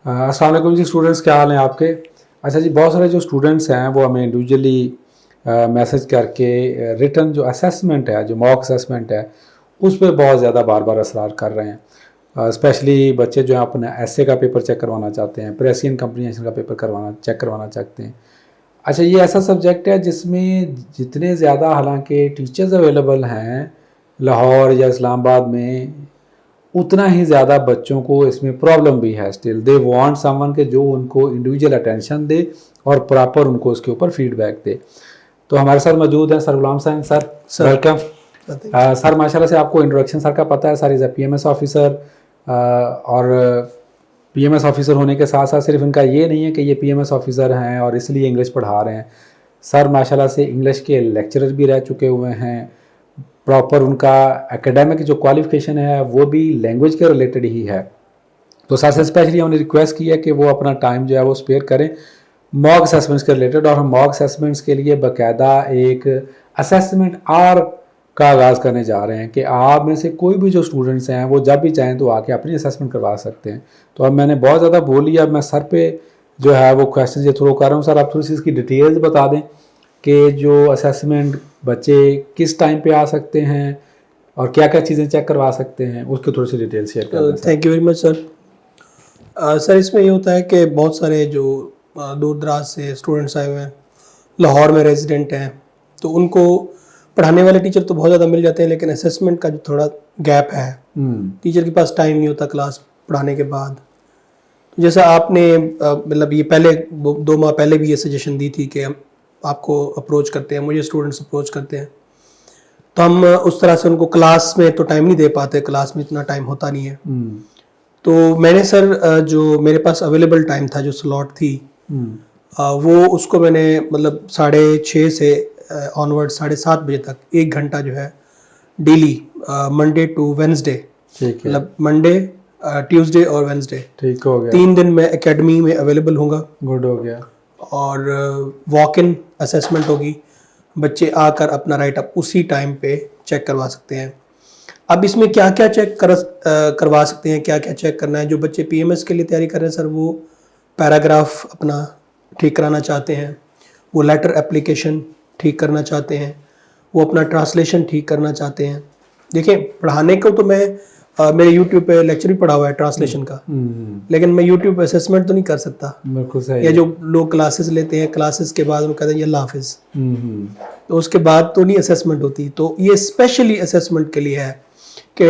अस्सलाम वालेकुम जी स्टूडेंट्स, क्या हाल हैं आपके। अच्छा जी, बहुत सारे जो स्टूडेंट्स हैं वो हमें इंडिविजुअली मैसेज करके रिटन जो असेसमेंट है, जो मॉक असेसमेंट है, उस पर बहुत ज़्यादा बार बार असरार कर रहे हैं। स्पेशली बच्चे जो हैं अपना एसए का पेपर चेक करवाना चाहते हैं, प्रेसियन कंप्रीहेंशन का पेपर चेक करवाना चाहते हैं। अच्छा, ये ऐसा सब्जेक्ट है जिसमें जितने ज़्यादा हालांकि टीचर्स अवेलेबल हैं लाहौर या इस्लामाबाद में, उतना ही ज़्यादा बच्चों को इसमें प्रॉब्लम भी है। स्टिल दे वांट समवन के जो उनको इंडिविजुअल अटेंशन दे और प्रॉपर उनको उसके ऊपर फीडबैक दे। तो हमारे साथ मौजूद हैं sir Ghulam Hussain sir, welcome. Sir माशाल्लाह से आपको इंट्रोडक्शन सर का पता है। Sir is a PMS officer, और पीएमएस ऑफिसर होने के साथ साथ सिर्फ इनका ये नहीं है कि ये पीएमएस ऑफिसर हैं और इसलिए इंग्लिश पढ़ा रहे हैं। सर माशाल्लाह से इंग्लिश के लेक्चरर भी रह चुके हुए हैं। प्रॉपर उनका एकेडमिक जो क्वालिफिकेशन है वो भी लैंग्वेज के रिलेटेड ही है। तो सर से स्पेशली हमने रिक्वेस्ट की है कि वो अपना टाइम जो है वो स्पेयर करें मॉक असेसमेंट्स के रिलेटेड, और हम मॉक असेसमेंट्स के लिए बाकायदा एक असेसमेंट आर का आगाज़ करने जा रहे हैं कि आप में से कोई भी जो स्टूडेंट्स हैं वो जब भी चाहें तो आके अपनी असेसमेंट करवा सकते हैं। तो अब मैंने बहुत ज़्यादा बोल लिया, अब मैं सर पे जो है वो क्वेश्चन ये थ्रो कर रहा हूँ। सर आप थोड़ी सी इसकी डिटेल्स बता दें कि जो असेसमेंट बच्चे किस टाइम पे आ सकते हैं और क्या क्या चीज़ें चेक करवा सकते हैं, उसके थोड़ी सी डिटेल शेयर करें। Thank you very much sir. Sir इसमें ये होता है कि बहुत सारे जो दूर दराज से स्टूडेंट्स आए हुए हैं, लाहौर में रेजिडेंट हैं, तो उनको पढ़ाने वाले टीचर तो बहुत ज़्यादा मिल जाते हैं, लेकिन असेसमेंट का जो थोड़ा गैप है, टीचर के पास टाइम नहीं होता क्लास पढ़ाने के बाद। तो जैसा आपने मतलब ये पहले 2 माह पहले भी ये सजेशन दी थी कि हम आपको अप्रोच करते हैं, मुझे स्टूडेंट्स अप्रोच करते हैं, तो हम उस तरह से उनको क्लास में तो टाइम नहीं दे पाते, क्लास में इतना टाइम होता नहीं है। तो मैंने सर जो मेरे पास अवेलेबल टाइम था, जो स्लॉट थी, वो उसको मैंने मतलब 6:30 से ऑनवर्ड 7:30 बजे तक 1 घंटा जो है डेली, मंडे टू वेंसडे, मतलब मंडे, ट्यूसडे और वेंसडे, ठीक हो गया, 3 दिन मैं एकेडमी में अवेलेबल होऊंगा। गुड हो गया। और वॉक इन असेसमेंट होगी, बच्चे आकर अपना राइट अप उसी टाइम पे चेक करवा सकते हैं। अब इसमें क्या क्या चेक करवा सकते हैं, क्या क्या चेक करना है। जो बच्चे पीएमएस के लिए तैयारी कर रहे हैं सर, वो पैराग्राफ अपना ठीक कराना चाहते हैं, वो लेटर एप्लीकेशन ठीक करना चाहते हैं, वो अपना ट्रांसलेशन ठीक करना चाहते हैं। देखिए, पढ़ाने को तो मैं मेरे यूट्यूब पे लेक्चर भी पढ़ा हुआ है ट्रांसलेशन का, लेकिन मैं यूट्यूब पे असेसमेंट तो नहीं कर सकता। बिल्कुल सही। या जो लोग क्लासेस लेते हैं, क्लासेस के बाद वो कहते हैं अल्लाह हाफिज, तो उसके बाद तो नहीं असेसमेंट होती। तो ये स्पेशली असेसमेंट के लिए है कि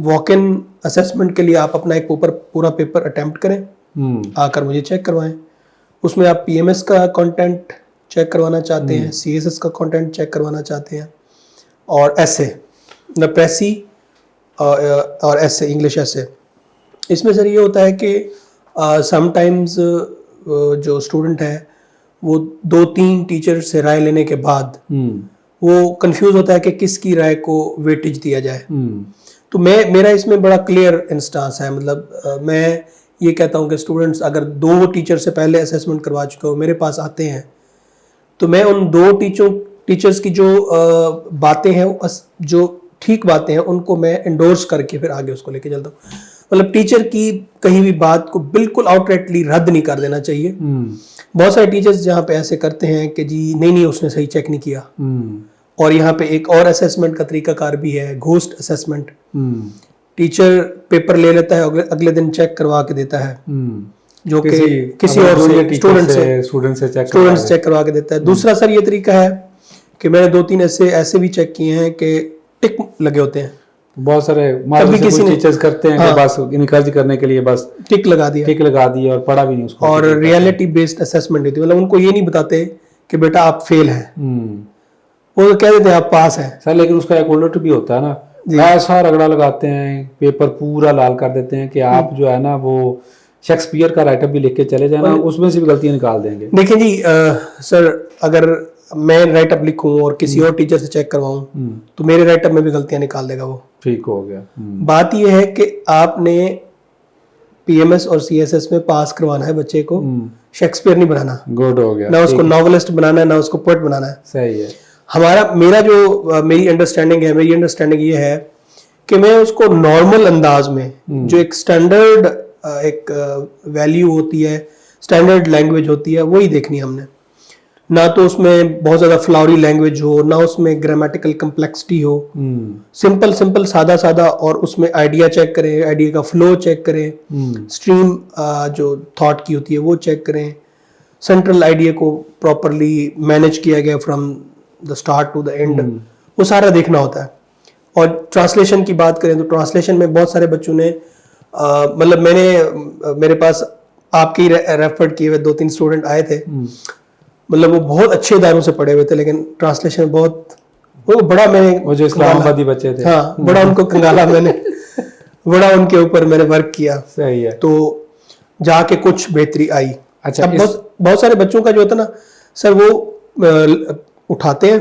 वॉक इन असेसमेंट के लिए आप अपना एक पूरा पेपर अटेम्प्ट करें, आकर मुझे चेक करवाएं। उसमें आप पीएमएस का कंटेंट चेक करवाना चाहते हैं, सीएसएस का कंटेंट चेक करवाना चाहते हैं, और एसए, मतलब प्रेसी और एसए, इंग्लिश एसए। इसमें सर ये होता है कि समटाइम्स जो स्टूडेंट है वो 2-3 टीचर से राय लेने के बाद वो कंफ्यूज होता है कि किसकी राय को वेटेज दिया जाए। तो मेरा इसमें बड़ा क्लियर इंस्टांस है, मतलब मैं ये कहता हूँ कि स्टूडेंट्स अगर 2 टीचर से पहले असेसमेंट करवा चुके हो, मेरे पास आते हैं, तो मैं उन 2 टीचर्स की जो बातें हैं, जो ठीक बातें हैं, उनको मैं एंडोर्स करके फिर आगे उसको लेके चलता हूँ। मतलब टीचर की कहीं भी बात को बिल्कुल आउटराइटली रद्द नहीं कर देना चाहिए। बहुत सारे टीचर्स जहाँ पे ऐसे करते हैं कि जी नहीं उसने सही चेक नहीं किया। और यहाँ पे एक और असेसमेंट का तरीकाकार भी है, घोस्ट असेसमेंट। टीचर पेपर ले लेता है, अगले दिन चेक करवा के देता है, जो कि किसी और स्टूडेंट से चेक करवा के देता है। दूसरा सर ये तरीका है कि मैंने 2-3 ऐसे भी चेक किए हैं कि टिक लगे होते हैं। बहुत सारे किसी टीचर्स करते हैं कि बस इनकरेज करने के लिए बस टिक लगा दिया और पढ़ा भी नहीं उसको। और रियलिटी बेस्ड असेसमेंट होती है, मतलब उनको ये नहीं बताते कि बेटा आप फेल हैं, वो तो कह देते हैं आप पास हैं सर। लेकिन उसका एक उल्टा भी होता है ना, ऐसा रगड़ा लगाते हैं, पेपर पूरा लाल कर देते हैं कि आप जो है ना वो शेक्सपियर का राइटअप भी लिख के चले जाना, उसमें से भी गलतियां निकाल देंगे। देखिए जी सर, अगर मैं राइटअप लिखूं और किसी और टीचर से चेक करवाऊं तो मेरे राइटअप में भी गलतियां निकाल देगा वो। ठीक हो गया। बात यह है कि आपने पीएमएस और सीएसएस में पास करवाना है बच्चे को, शेक्सपियर नहीं बनाना। गुड हो गया। ना उसको नॉवेलिस्ट बनाना है, ना उसको पोएट बनाना है। सही है। मेरी अंडरस्टैंडिंग ये है कि मैं उसको नॉर्मल अंदाज में, जो एक स्टैंडर्ड एक वैल्यू होती है, स्टैंडर्ड लैंग्वेज होती है, वही देखनी है हमने। ना तो उसमें बहुत ज़्यादा फ्लावरी लैंग्वेज हो, ना उसमें ग्रामेटिकल कम्प्लेक्सिटी हो, सिंपल सिंपल सादा सादा, और उसमें आइडिया चेक करें, आइडिया का फ्लो चेक करें, स्ट्रीम जो थॉट की होती है वो चेक करें, सेंट्रल आइडिया को प्रॉपरली मैनेज किया गया from the start to the end, वो सारा देखना होता है। और ट्रांसलेशन की बात करें तो ट्रांसलेशन में बहुत सारे बच्चों ने मतलब मेरे पास आपके रेफर्ड किए हुए 2-3 स्टूडेंट आए थे, मतलब वो बहुत अच्छे इदारों से पढ़े हुए थे, लेकिन ट्रांसलेशन बहुत वो बड़ा मैंने वो जो इस्लामाबादी बच्चे थे, हाँ बड़ा उनको कंगाला मैंने बड़ा उनके ऊपर मैंने वर्क किया। सही है। तो जाके कुछ बेहतरी आई। अच्छा, अब बहुत सारे बच्चों का जो होता है ना सर, वो उठाते हैं,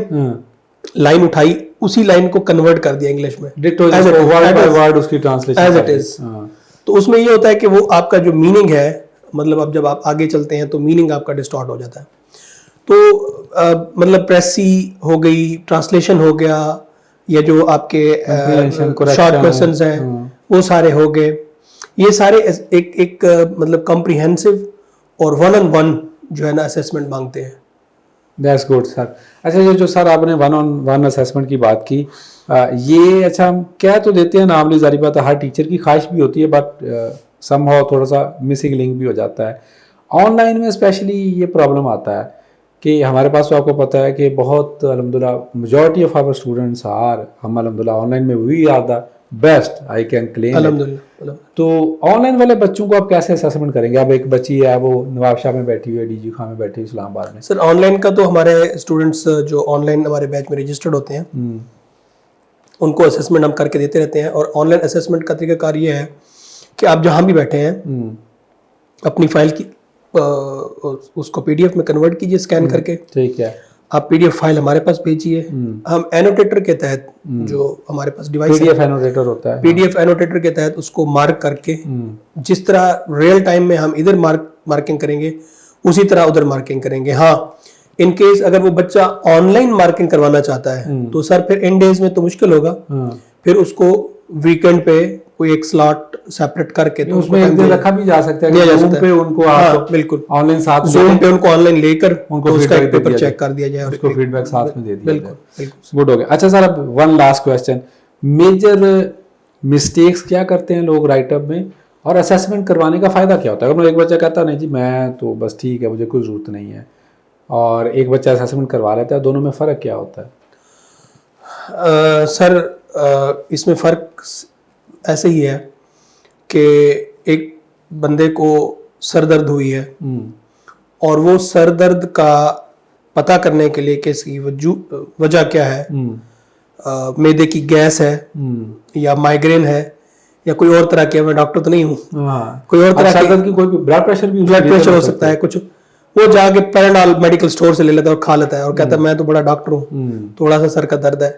लाइन उठाई, उसी लाइन को कन्वर्ट कर दिया इंग्लिश में, वर्ड बाय वर्ड उसकी ट्रांसलेशन एज इट इज। तो उसमें ये होता है कि वो आपका जो मीनिंग है, मतलब अब जब आप आगे चलते हैं तो मीनिंग आपका डिस्टॉर्ट हो जाता है। तो मतलब प्रेसी हो गई, ट्रांसलेशन हो गया, या जो आपके शॉर्ट क्वेश्चंस हैं वो सारे हो गए। ये सारे एक मतलब कॉम्प्रिहेंसिव और 1-on-1 जो है ना असेसमेंट मांगते हैं। That's good sir. अच्छा, ये जो सर आपने 1-on-1 असेसमेंट की बात की, ये अच्छा हम कह तो देते हैं नाम ली जारी बात है, हर टीचर की ख्वाहिश भी होती है, बट समहाउ थोड़ा सा मिसिंग लिंक भी हो जाता है। ऑनलाइन में स्पेशली ये प्रॉब्लम आता है कि हमारे पास तो आपको पता है कि बहुत अल्हम्दुलिल्लाह majority of our students are, हम अल्हम्दुलिल्लाह ऑनलाइन में we are the best, I can claim अल्हम्दुलिल्लाह। तो ऑनलाइन वाले बच्चों को आप कैसे असेसमेंट करेंगे? अब एक बच्ची है वो नवाबशाह में बैठी हुई है, डीजी खां में बैठी हुई इस्लामाबाद में। सर ऑनलाइन का तो हमारे स्टूडेंट्स जो ऑनलाइन हमारे बैच में रजिस्टर्ड होते हैं उनको असेसमेंट हम करके देते रहते हैं। और ऑनलाइन असेसमेंट का तरीकाकार ये है कि आप जहाँ भी बैठे हैं अपनी फाइल की उसको पीडीएफ में कन्वर्ट कीजिए स्कैन करके। ठीक है। आप पीडीएफ फाइल हमारे पास भेजिए, हम एनोटेटर के तहत जो हमारे पास डिवाइस पीडीएफ एनोटेटर होता है, पीडीएफ एनोटेटर के तहत उसको मार्क करके जिस तरह रियल टाइम में हम इधर मार्किंग करेंगे उसी तरह उधर मार्किंग करेंगे। हाँ, इन केस अगर वो बच्चा ऑनलाइन मार्किंग करवाना चाहता है तो सर फिर इन डेज में तो मुश्किल होगा, फिर उसको वीकेंड पे कोई एक स्लॉट सेपरेट करके तो उसमें एक दिन रखा भी जा सकता है, Zoom पे उनको आप बिल्कुल ऑनलाइन साथ Zoom पे उनको ऑनलाइन लेकर उनको उसका एक पेपर चेक कर दिया जाए, उसको फीडबैक साथ में दे दिया बिल्कुल बिल्कुल। गुड हो गया। अच्छा सर, अब one last question, major mistakes क्या करते हैं लोग राइटअप में, और असेसमेंट करवाने का फायदा क्या होता है? अगर एक बच्चा कहता नहीं जी मैं तो बस ठीक है, मुझे कोई जरूरत नहीं है, और एक बच्चा असेसमेंट करवा लेता है, दोनों में फ़र्क क्या होता है? सर इसमें फ़र्क ऐसे ही है कि एक बंदे को सर दर्द हुई है और वो सर दर्द का पता करने के लिए कि इसकी वजह क्या है, मैदे की गैस है या माइग्रेन है या कोई और तरह की, मैं डॉक्टर तो नहीं हूँ, कोई और तरह की कोई ब्लड प्रेशर हो सकता है कुछ, वो जाके पैराडॉल मेडिकल स्टोर से ले लेता है और खा लेता है और कहता है मैं तो बड़ा डॉक्टर हूँ, थोड़ा सा सर का दर्द है।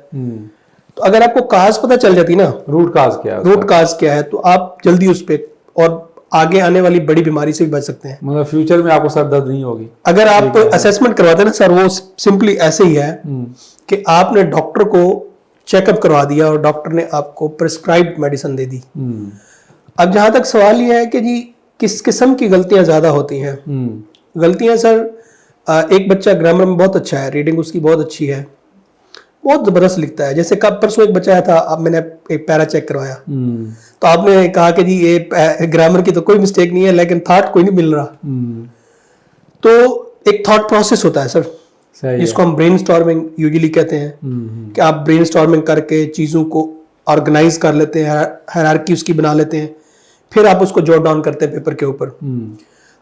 तो अगर आपको काज पता चल जाती ना, रूट काज क्या है, तो आप जल्दी उस पे और आगे आने वाली बड़ी बीमारी से भी बच सकते हैं। मतलब फ्यूचर में आपको सर दर्द नहीं होगी। अगर आप असेसमेंट करवाते हैं ना सर, वो सिंपली ऐसे ही है कि आपने डॉक्टर को चेकअप करवा दिया और डॉक्टर ने आपको प्रिस्क्राइब्ड मेडिसिन दे दी। अब जहां तक सवाल ये है कि जी किस किस्म की गलतियां ज्यादा होती हैं। गलतियां सर, एक बच्चा ग्रामर में बहुत अच्छा है, रीडिंग उसकी बहुत अच्छी है, बहुत जबरदस्त लिखता है। जैसे कब परसों एक बच्चा आया था, अब मैंने एक पैरा चेक करवाया तो आपने कहा कि जी ये ग्रामर की तो कोई मिस्टेक नहीं है, लेकिन थॉट कोई नहीं मिल रहा। तो एक थॉट प्रोसेस होता है सर, जिसको हम ब्रेनस्टॉर्मिंग यूजुअली कहते हैं, कि आप ब्रेनस्टॉर्मिंग करके चीजों को ऑर्गेनाइज कर लेते हैं, हायरार्की उसकी बना लेते हैं, फिर आप उसको जॉट डाउन करते हैं पेपर के ऊपर।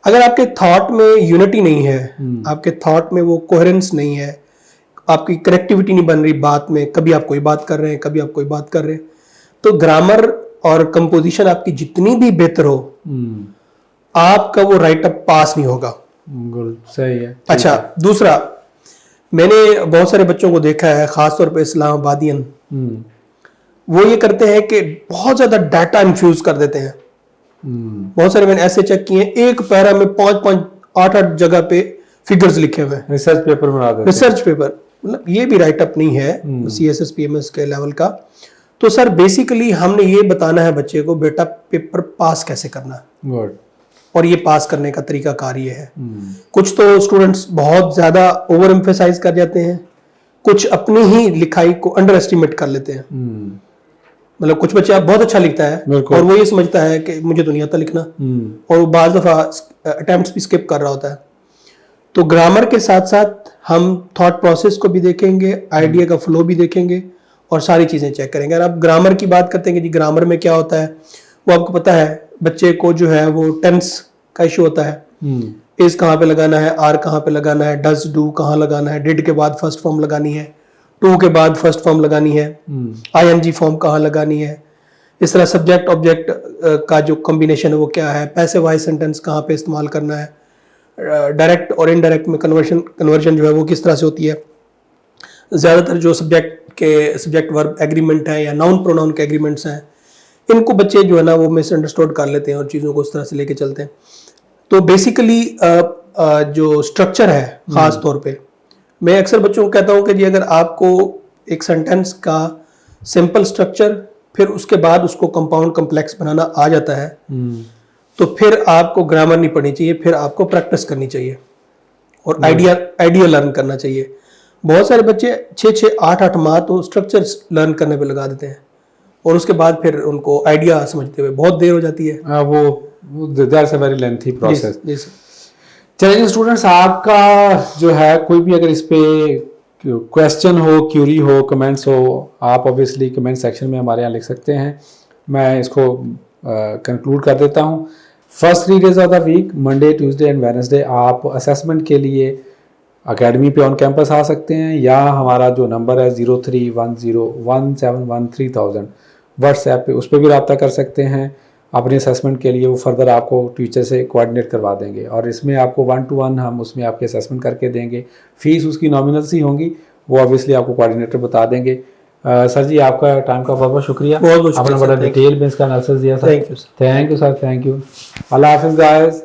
अगर आपके थॉट में यूनिटी नहीं है, आपके थॉट में वो कोहेरेंस नहीं है, आपकी कनेक्टिविटी नहीं बन रही बात में, कभी आप कोई बात कर रहे हैं कभी आप कोई बात कर रहे हैं, तो ग्रामर और कंपोजिशन आपकी जितनी भी बेहतर हो, आपका वो राइटअप पास नहीं होगा। सही है। अच्छा, दूसरा, मैंने बहुत सारे बच्चों को देखा है, खासतौर पे इस्लामाबादियन, वो ये करते हैं कि बहुत ज्यादा डाटा इन्फ्यूज कर देते हैं। बहुत सारे मैंने ऐसे चेक किए, एक पैरा में 5-5, 8-8 जगह पे फिगर्स लिखे हुए हैं, रिसर्च पेपर बना देते हैं। रिसर्च पेपर, मतलब ये भी राइटअप नहीं है CSS PMS के लेवल का। तो सर बेसिकली हमने ये बताना है बच्चे को, बेटा पेपर पास कैसे करना है, गुड। और ये पास करने का तरीका कार ये है। कुछ तो स्टूडेंट्स बहुत ज्यादा ओवर एम्फेसाइज कर जाते हैं, कुछ अपनी ही लिखाई को अंडर एस्टिमेट कर लेते हैं। मतलब कुछ बच्चा बहुत अच्छा लिखता है बिल्कुल। और वो ये समझता है कि मुझे तो नहीं आता लिखना, और वो बाज दफा अटेम्प्ट्स भी स्किप कर रहा होता है। तो ग्रामर के साथ साथ हम थॉट प्रोसेस को भी देखेंगे, आइडिया का फ्लो भी देखेंगे, और सारी चीजें चेक करेंगे। अगर आप ग्रामर की बात करते हैं कि जी ग्रामर में क्या होता है, वो आपको पता है बच्चे को जो है वो टेंस का इशू होता है। इज कहाँ पे लगाना है, आर कहाँ पे लगाना है, डज डू कहाँ लगाना है, डिड के बाद फर्स्ट फॉर्म लगानी है, टू के बाद फर्स्ट फॉर्म लगानी है, आईएनजी फॉर्म कहाँ लगानी है, इस तरह सब्जेक्ट ऑब्जेक्ट का जो कॉम्बिनेशन है वो क्या है, पैसिव वॉइस सेंटेंस कहाँ पे इस्तेमाल करना है, डायरेक्ट और इनडायरेक्ट में कन्वर्जन जो है वो किस तरह से होती है। ज़्यादातर जो सब्जेक्ट वर्ब एग्रीमेंट है या नाउन प्रोनाउन के एग्रीमेंट्स हैं, इनको बच्चे जो है ना वो मिसअंडरस्टूड कर लेते हैं और चीज़ों को उस तरह से लेके चलते हैं। तो बेसिकली जो स्ट्रक्चर है ख़ास तौर पे, मैं अक्सर बच्चों को कहता हूँ कि जी अगर आपको एक सेंटेंस का सिंपल स्ट्रक्चर फिर उसके बाद उसको कंपाउंड कम्प्लेक्स बनाना आ जाता है, तो फिर आपको ग्रामर नहीं पढ़नी चाहिए, फिर आपको प्रैक्टिस करनी चाहिए और आइडिया लर्न करना चाहिए। बहुत सारे बच्चे 6-6, 8-8 माह तो स्ट्रक्चर लर्न करने पे लगा देते हैं और उसके बाद फिर उनको आइडिया समझते हुए बहुत देर हो जाती है। वो that's a very lengthy process. जी सर। चलिए स्टूडेंट्स, आपका जो है कोई भी अगर इस पे क्वेश्चन हो, क्यूरी हो, कमेंट्स हो, आप ऑब्वियसली कमेंट सेक्शन में हमारे यहाँ लिख सकते हैं। मैं इसको कंक्लूड कर देता हूँ। First 3 days of the week, Monday, Tuesday and Wednesday, आप असेसमेंट के लिए अकेडमी पे ऑन कैंपस आ सकते हैं, या हमारा जो नंबर है 03101713,000 व्हाट्सएप पे, उस पर भी रब्ता कर सकते हैं अपने असेसमेंट के लिए। वो फर्दर आपको टीचर से कोऑर्डिनेट करवा देंगे और इसमें आपको 1-to-1 हम उसमें आपके असेसमेंट करके देंगे। फीस उसकी नॉमिनल सी होंगी, वो ऑब्वियसली आपको कोऑर्डिनेटर बता देंगे। सर जी, आपका टाइम का बहुत बहुत शुक्रिया, बहुत आपने बड़ा डिटेल में इसका एनालिसिस दिया sir. Thank you sir. Thank you sir, thank you. अल्लाह हाफिज़ गाइस।